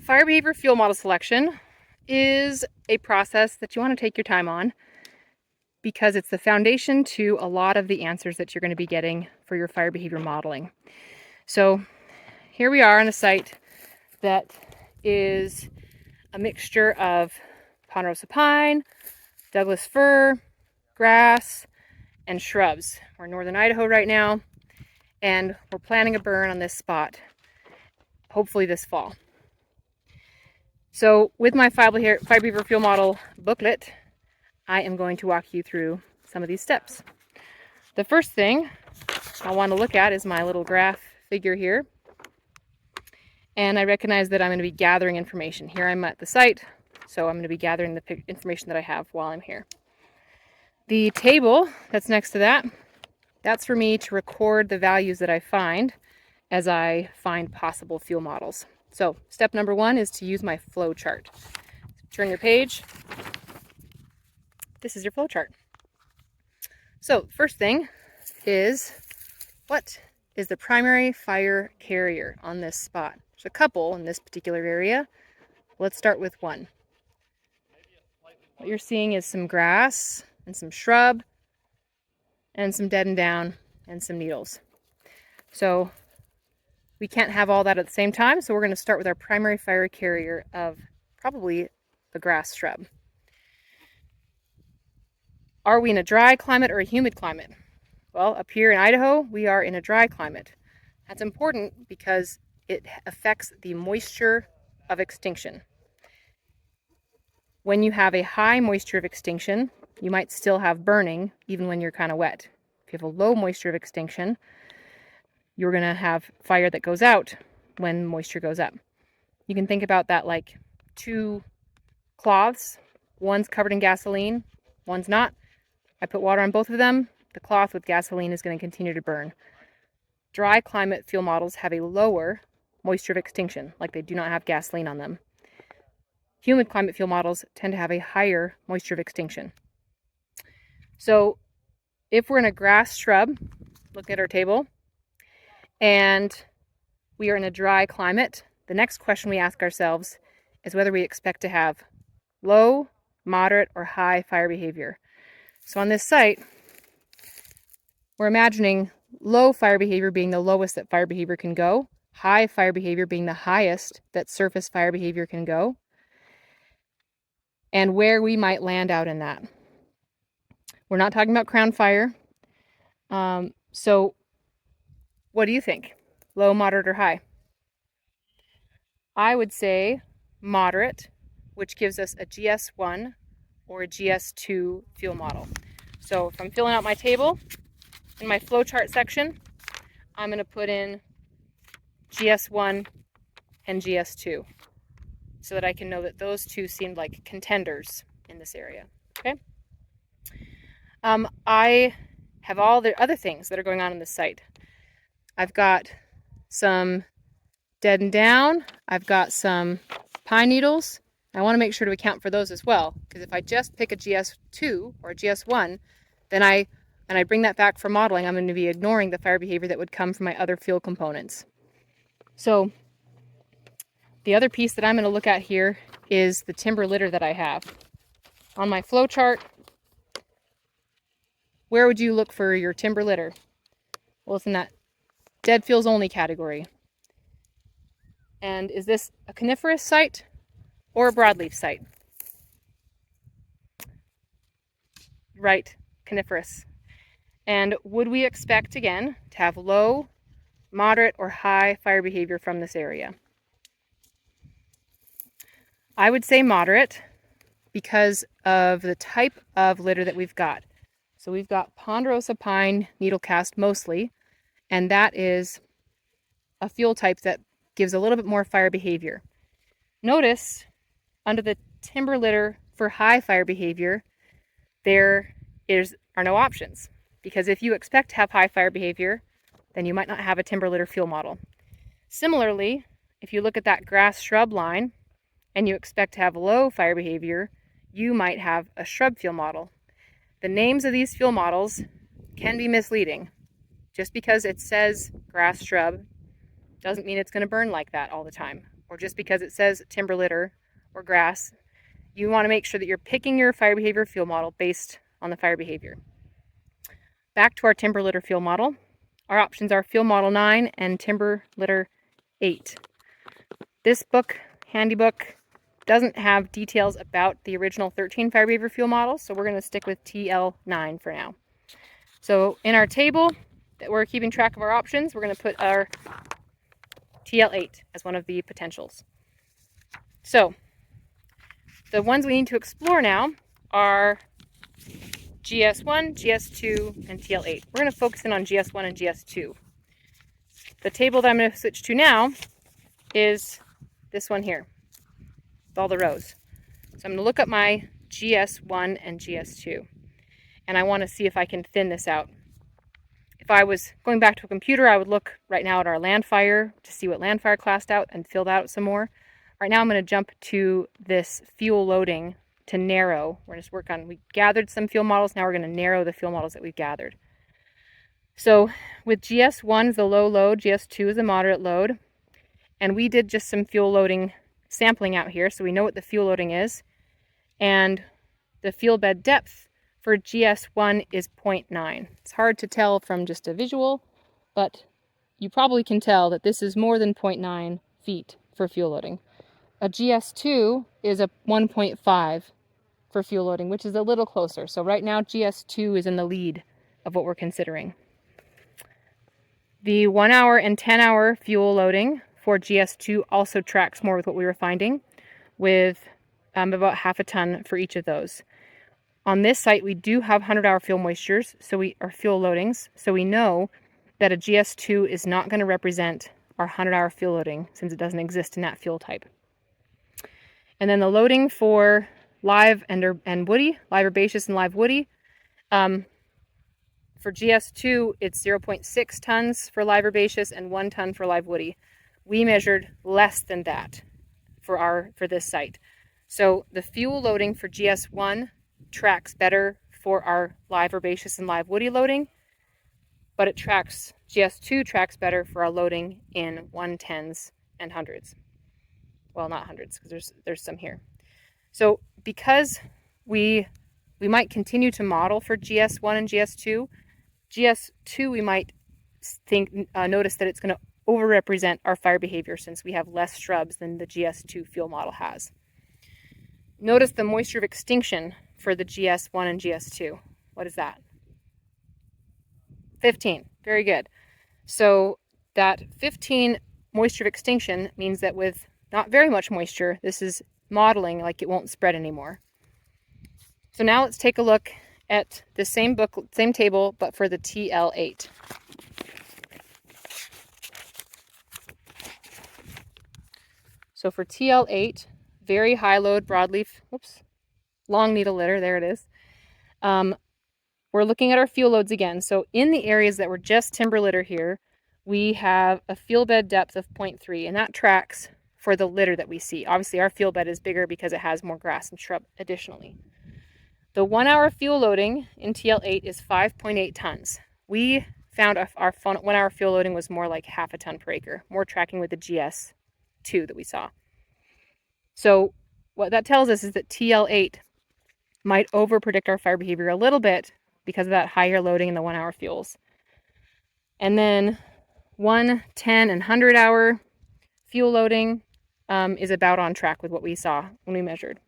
Fire behavior fuel model selection is a process that you want to take your time on because it's the foundation to a lot of the answers that you're going to be getting for your fire behavior modeling. So here we are on a site that is a mixture of ponderosa pine, Douglas fir, grass, and shrubs. We're in northern Idaho right now, and we're planning a burn on this spot, hopefully this fall. So with my fire behavior fuel model booklet, I am going to walk you through some of these steps. The first thing I want to look at is my little graph figure here. And I recognize that I'm going to be gathering information. Here I'm at the site, so I'm going to be gathering the information that I have while I'm here. The table that's next to that, that's for me to record the values that I find as I find possible fuel models. So step number one is to use my flow chart. Turn your page. This is your flow chart. So first thing is, what is the primary fire carrier on this spot? There's a couple in this particular area. Let's start with one. What you're seeing is some grass and some shrub and some dead and down and some needles. So we can't have all that at the same time, so we're going to start with our primary fire carrier of probably the grass shrub. Are we in a dry climate or a humid climate? Well, up here in Idaho, we are in a dry climate. That's important because it affects the moisture of extinction. When you have a high moisture of extinction, you might still have burning even when you're kind of wet. If you have a low moisture of extinction, you're going to have fire that goes out when moisture goes up. You can think about that like two cloths. One's covered in gasoline, one's not. I put water on both of them. The cloth with gasoline is going to continue to burn. Dry climate fuel models have a lower moisture of extinction, like they do not have gasoline on them. Humid climate fuel models tend to have a higher moisture of extinction. So if we're in a grass shrub, look at our table, and we are in a dry climate, the next question we ask ourselves is whether we expect to have low, moderate, or high fire behavior. So on this site, we're imagining low fire behavior being the lowest that fire behavior can go, high fire behavior being the highest that surface fire behavior can go, and where we might land out in that. We're not talking about crown fire. So what do you think? Low, moderate, or high? I would say moderate, which gives us a GS1 or a GS2 fuel model. So if I'm filling out my table, in my flowchart section, I'm going to put in GS1 and GS2 so that I can know that those two seemed like contenders in this area. Okay. I have all the other things that are going on in this site. I've got some dead and down. I've got some pine needles. I want to make sure to account for those as well, because if I just pick a GS2 or a GS1, then I bring that back for modeling, I'm going to be ignoring the fire behavior that would come from my other fuel components. So the other piece that I'm going to look at here is the timber litter that I have. On my flow chart, where would you look for your timber litter? Well, it's in that dead fuels only category. And is this a coniferous site or a broadleaf site? Right, coniferous. And would we expect, again, to have low, moderate, or high fire behavior from this area? I would say moderate because of the type of litter that we've got. So we've got ponderosa pine needle cast mostly, and that is a fuel type that gives a little bit more fire behavior. Notice under the timber litter for high fire behavior, there are no options, because if you expect to have high fire behavior, then you might not have a timber litter fuel model. Similarly, if you look at that grass shrub line and you expect to have low fire behavior, you might have a shrub fuel model. The names of these fuel models can be misleading. Just because it says grass shrub doesn't mean it's going to burn like that all the time, or just because it says timber litter or grass, you want to make sure that you're picking your fire behavior fuel model based on the fire behavior. Back to our timber litter fuel model. Our options are fuel model 9 and timber litter 8. This book, handy book, doesn't have details about the original 13 fire behavior fuel models, so we're going to stick with TL9 for now. So in our table that we're keeping track of our options, we're going to put our TL8 as one of the potentials. So the ones we need to explore now are GS1, GS2, and TL8. We're going to focus in on GS1 and GS2. The table that I'm going to switch to now is this one here, with all the rows. So I'm going to look up my GS1 and GS2, and I want to see if I can thin this out. If I was going back to a computer, I would look right now at our land fire to see what land fire classed out and fill that out some more. Right now I'm going to jump to this fuel loading to narrow. We're just work on, we gathered some fuel models, now we're going to narrow the fuel models that we've gathered. So with GS1 is the low load, GS2 is a moderate load, and we did just some fuel loading sampling out here, so we know what the fuel loading is, and the fuel bed depth for GS1 is 0.9. It's hard to tell from just a visual, but you probably can tell that this is more than 0.9 feet for fuel loading. A GS2 is a 1.5 for fuel loading, which is a little closer. So right now GS2 is in the lead of what we're considering. The 1 hour and 10 hour fuel loading for GS2 also tracks more with what we were finding, with about half a ton for each of those. On this site, we do have 100-hour fuel moistures, or fuel loadings, so we know that a GS2 is not going to represent our 100-hour fuel loading since it doesn't exist in that fuel type. And then the loading for live and woody, live herbaceous and live woody. For GS2, it's 0.6 tons for live herbaceous and 1 ton for live woody. We measured less than that for this site. So the fuel loading for GS1 tracks better for our live herbaceous and live woody loading, but GS2 tracks better for our loading in 110s and 100s. Well, not hundreds, because there's some here. So because we might continue to model for GS1 and GS2 we might notice that it's going to overrepresent our fire behavior since we have less shrubs than the GS2 fuel model has. Notice the moisture of extinction for the GS1 and GS2. What is that? 15. Very good. So that 15 moisture of extinction means that with not very much moisture, this is modeling like it won't spread anymore. So now let's take a look at the same table, but for the TL8. So for TL8, very high load broadleaf, long needle litter, there it is. We're looking at our fuel loads again. So in the areas that were just timber litter here, we have a fuel bed depth of 0.3, and that tracks for the litter that we see. Obviously our fuel bed is bigger because it has more grass and shrub additionally. The 1 hour fuel loading in TL8 is 5.8 tons. We found our 1 hour fuel loading was more like half a ton per acre, more tracking with the GS2 that we saw. So what that tells us is that TL8 might overpredict our fire behavior a little bit because of that higher loading in the 1 hour fuels. And then 1, 10, and 100 hour fuel loading is about on track with what we saw when we measured.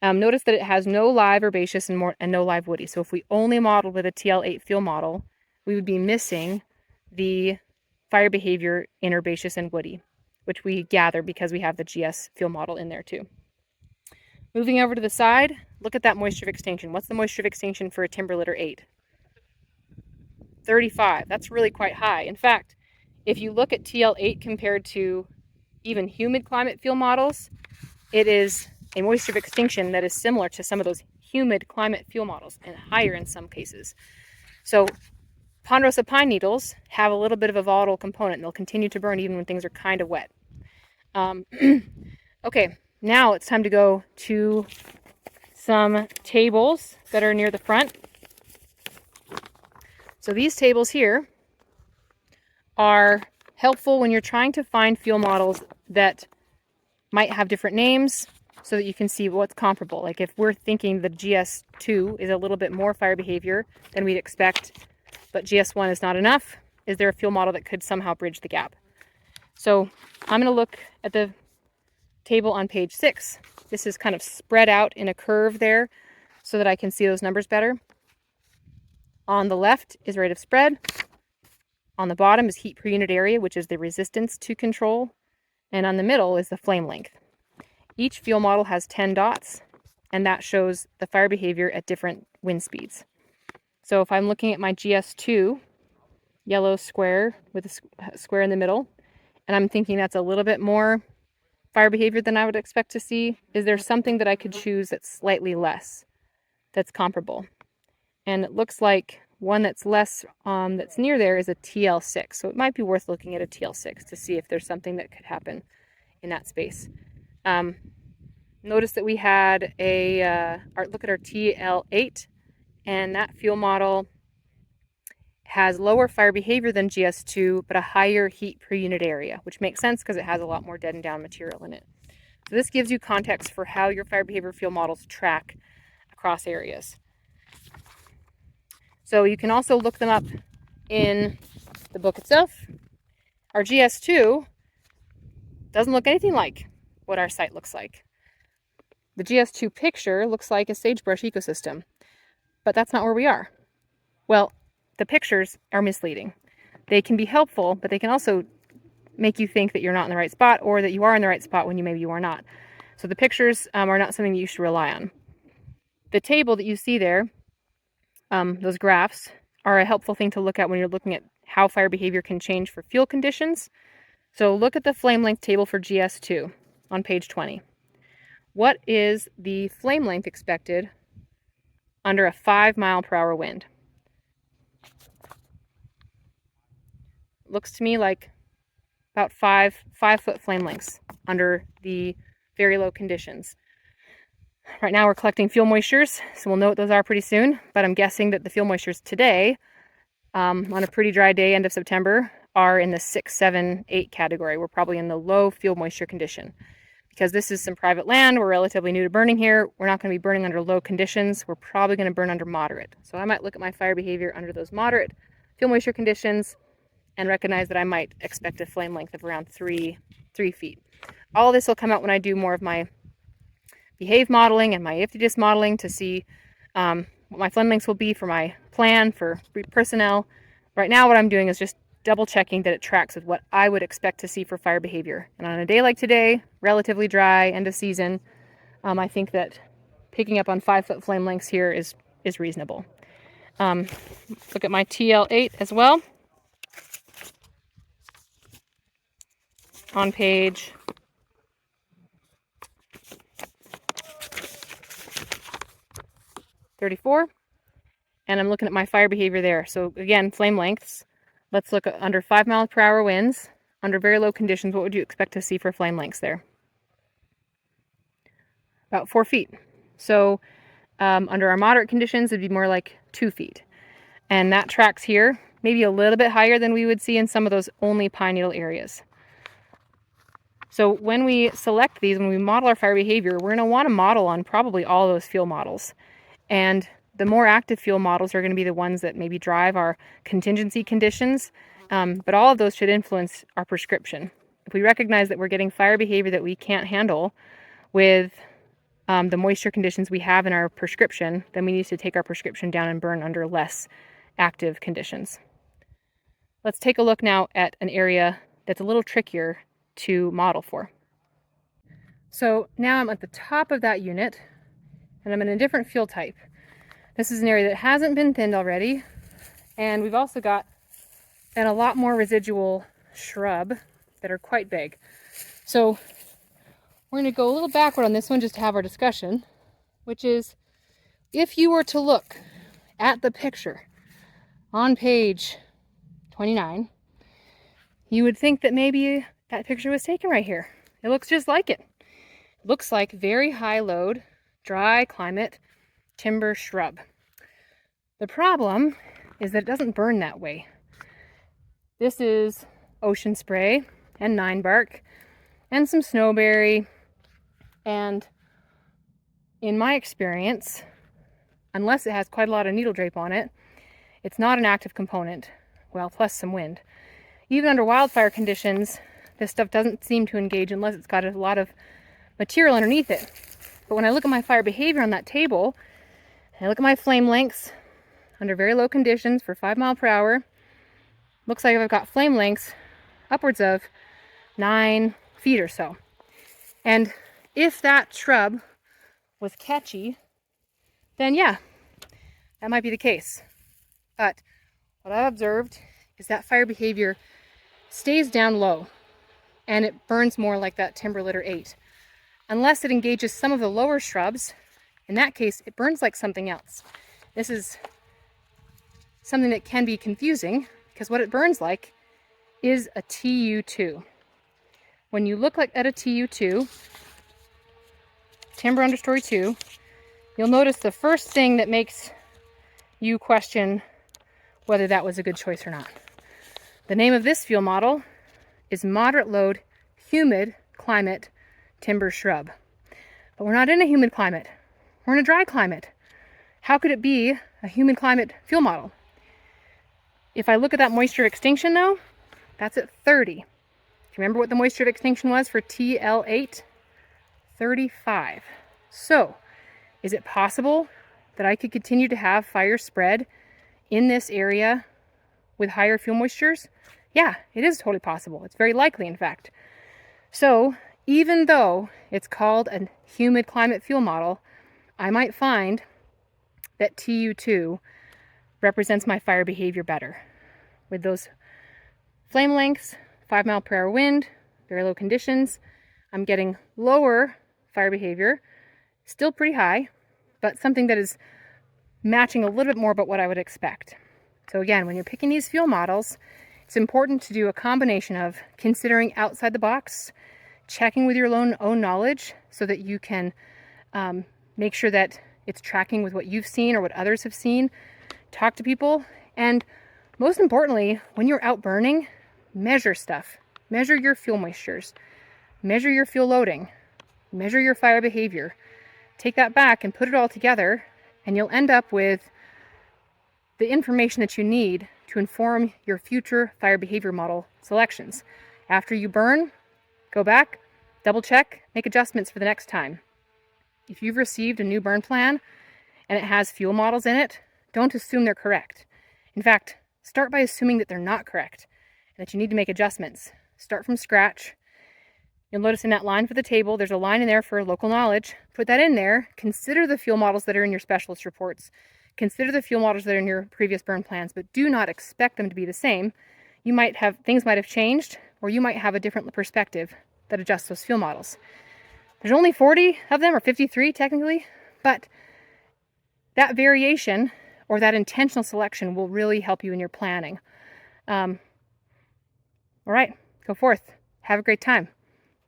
Notice that it has no live herbaceous and no live woody. So if we only modeled with a TL8 fuel model, we would be missing the fire behavior in herbaceous and woody, which we gather because we have the GS fuel model in there too. Moving over to the side, look at that moisture of extinction. What's the moisture of extinction for a timber litter 8? 35. That's really quite high. In fact, if you look at TL8 compared to even humid climate fuel models, it is a moisture of extinction that is similar to some of those humid climate fuel models and higher in some cases. So ponderosa pine needles have a little bit of a volatile component, and they'll continue to burn even when things are kind of wet. Okay, now it's time to go to some tables that are near the front. So these tables here are helpful when you're trying to find fuel models that might have different names so that you can see what's comparable. Like if we're thinking the GS2 is a little bit more fire behavior than we'd expect, but GS1 is not enough, is there a fuel model that could somehow bridge the gap? So I'm going to look at the table on page 6. This is kind of spread out in a curve there so that I can see those numbers better. On the left is rate of spread. On the bottom is heat per unit area, which is the resistance to control. And on the middle is the flame length. Each fuel model has 10 dots, and that shows the fire behavior at different wind speeds. So if I'm looking at my GS2, yellow square with a square in the middle, and I'm thinking that's a little bit more fire behavior than I would expect to see, is there something that I could choose that's slightly less, that's comparable? And it looks like one that's less, that's near there is a TL6. So it might be worth looking at a TL6 to see if there's something that could happen in that space. Notice that we had look at our TL8, and that fuel model has lower fire behavior than GS2, but a higher heat per unit area, which makes sense because it has a lot more dead and down material in it. So this gives you context for how your fire behavior fuel models track across areas. So you can also look them up in the book itself. Our GS2 doesn't look anything like what our site looks like. The GS2 picture looks like a sagebrush ecosystem, but that's not where we are. Well, the pictures are misleading. They can be helpful, but they can also make you think that you're not in the right spot, or that you are in the right spot when maybe you are not. So the pictures are not something that you should rely on. The table that you see there, those graphs, are a helpful thing to look at when you're looking at how fire behavior can change for fuel conditions. So look at the flame length table for GS2 on page 20. What is the flame length expected under a 5 mile/hour wind? Looks to me like about 5-foot flame lengths under the very low conditions. Right now we're collecting fuel moistures, so we'll know what those are pretty soon, but I'm guessing that the fuel moistures today, on a pretty dry day, end of September, are in the 6, 7, 8 category. We're probably in the low fuel moisture condition. Because this is some private land, we're relatively new to burning here, we're not going to be burning under low conditions, we're probably going to burn under moderate. So I might look at my fire behavior under those moderate fuel moisture conditions and recognize that I might expect a flame length of around 3 feet. All of this will come out when I do more of my behave modeling and my IFTDIS modeling to see what my flame lengths will be for my plan for personnel. Right now what I'm doing is just double checking that it tracks with what I would expect to see for fire behavior. And on a day like today, relatively dry, end of season, I think that picking up on 5-foot flame lengths here is reasonable. Look at my TL8 as well. On page 34, and I'm looking at my fire behavior there. So again, flame lengths. Let's look at under 5 mile/hour winds, under very low conditions. What would you expect to see for flame lengths there? About 4 feet. So under our moderate conditions, it'd be more like 2 feet. And that tracks here, maybe a little bit higher than we would see in some of those only pine needle areas. So when we select these, when we model our fire behavior, we're going to want to model on probably all those fuel models. And the more active fuel models are going to be the ones that maybe drive our contingency conditions, but all of those should influence our prescription. If we recognize that we're getting fire behavior that we can't handle with the moisture conditions we have in our prescription, then we need to take our prescription down and burn under less active conditions. Let's take a look now at an area that's a little trickier to model for. So now I'm at the top of that unit, and I'm in a different fuel type. This is an area that hasn't been thinned already, and we've also got a lot more residual shrub that are quite big. So we're going to go a little backward on this one just to have our discussion, which is, if you were to look at the picture on page 29, you would think that maybe that picture was taken right here. It looks just like it. It looks like very high load, dry climate, timber shrub. The problem is that it doesn't burn that way. This is ocean spray and 9 bark and some snowberry And in my experience, unless it has quite a lot of needle drape on it, it's not an active component. Well, plus some wind. Even under wildfire conditions, this stuff doesn't seem to engage unless it's got a lot of material underneath it. But when I look at my fire behavior on that table, and I look at my flame lengths under very low conditions for 5 miles per hour, looks like I've got flame lengths upwards of 9 feet or so. And if that shrub was catchy, then yeah, that might be the case. But what I've observed is that fire behavior stays down low and it burns more like that timber litter 8. Unless it engages some of the lower shrubs, in that case, it burns like something else. This is something that can be confusing because what it burns like is a TU2. When you look at a TU2, timber understory 2, you'll notice the first thing that makes you question whether that was a good choice or not. The name of this fuel model is moderate load, humid climate timber shrub. But we're not in a humid climate. We're in a dry climate. How could it be a humid climate fuel model? If I look at that moisture of extinction though, that's at 30. Do you remember what the moisture of extinction was for TL8? 35. So, is it possible that I could continue to have fire spread in this area with higher fuel moistures? Yeah, it is totally possible. It's very likely, in fact. So, even though it's called a humid climate fuel model, I might find that TU2 represents my fire behavior better. With those flame lengths, 5 mile per hour wind, very low conditions, I'm getting lower fire behavior, still pretty high, but something that is matching a little bit more about what I would expect. So again, when you're picking these fuel models, it's important to do a combination of considering outside the box, checking with your own knowledge so that you can make sure that it's tracking with what you've seen or what others have seen. Talk to people, and most importantly, when you're out burning, measure stuff. Measure your fuel moistures, measure your fuel loading, measure your fire behavior. Take that back and put it all together, and you'll end up with the information that you need to inform your future fire behavior model selections. After you burn, go back, double check, make adjustments for the next time. If you've received a new burn plan and it has fuel models in it, don't assume they're correct. In fact, start by assuming that they're not correct and that you need to make adjustments. Start from scratch. You'll notice in that line for the table, there's a line in there for local knowledge. Put that in there. Consider the fuel models that are in your specialist reports. Consider the fuel models that are in your previous burn plans, but do not expect them to be the same. Things might have changed, or you might have a different perspective that adjusts those fuel models. There's only 40 of them, or 53 technically, but that variation or that intentional selection will really help you in your planning. All right, go forth. Have a great time.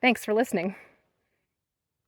Thanks for listening.